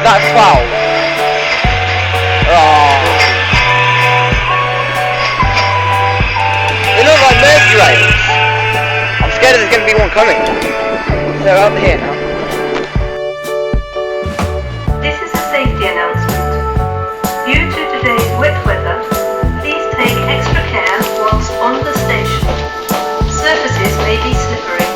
That's foul. Oh. They look like mercy rails. I'm scared there's going to be one coming. They're over here now. This is a safety announcement. Due to today's wet weather, please take extra care whilst on the station. Surfaces may be slippery.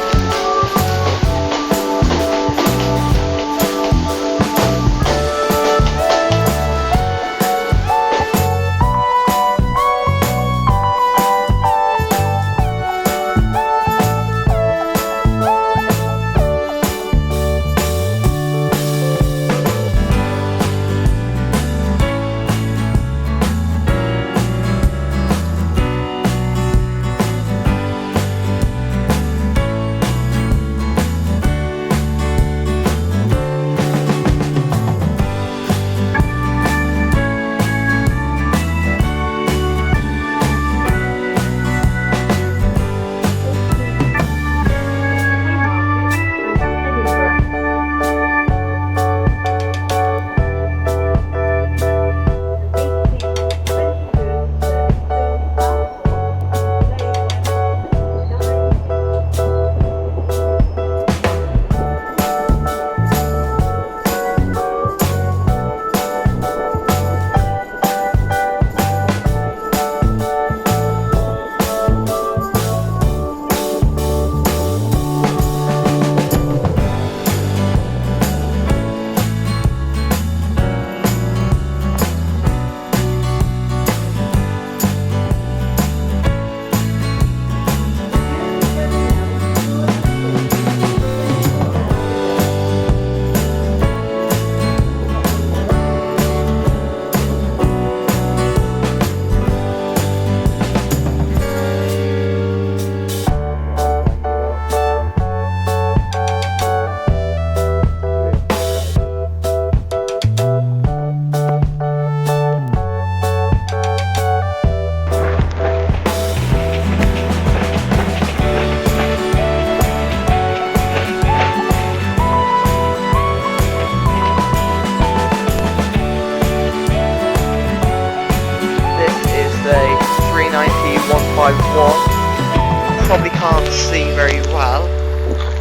Probably can't see very well,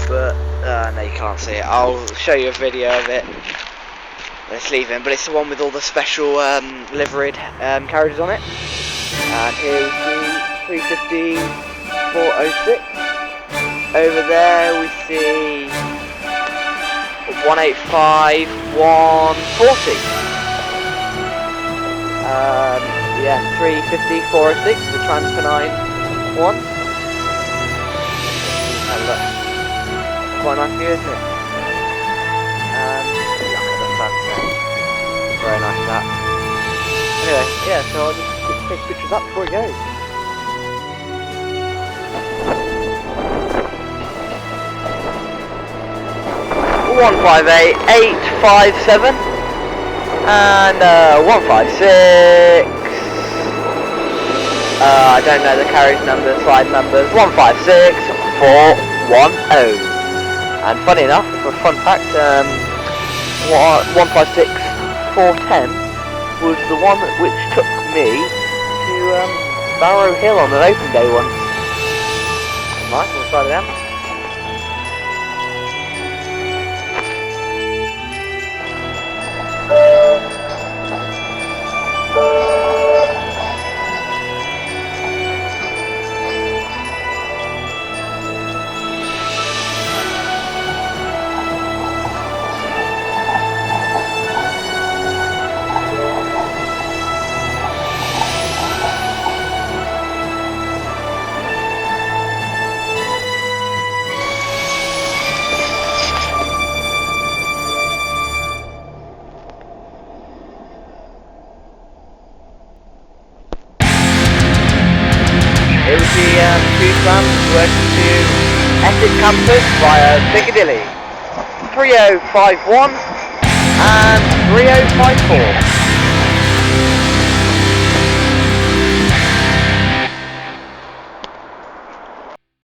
but no, you can't see it. I'll show you a video of it. Let's leave it, but it's the one with all the special liveried carriages on it. And here we see 350 406. Over there we see 185 140. Yeah, 350 406, the trams for 9-1. And look, quite nice view, isn't it? And look at the sunset. Very nice that. Anyway, yeah, so I'll just take pictures up before it goes. One 158 857 and 156. I don't know the carriage number, slide numbers. 156 410. And funny enough, for a fun fact, 156 410 was the one which took me to Barrow Hill on an open day once. Nice, we'll try it out. It was the two trams working to Essex campus via Piccadilly. 3051 and 3054.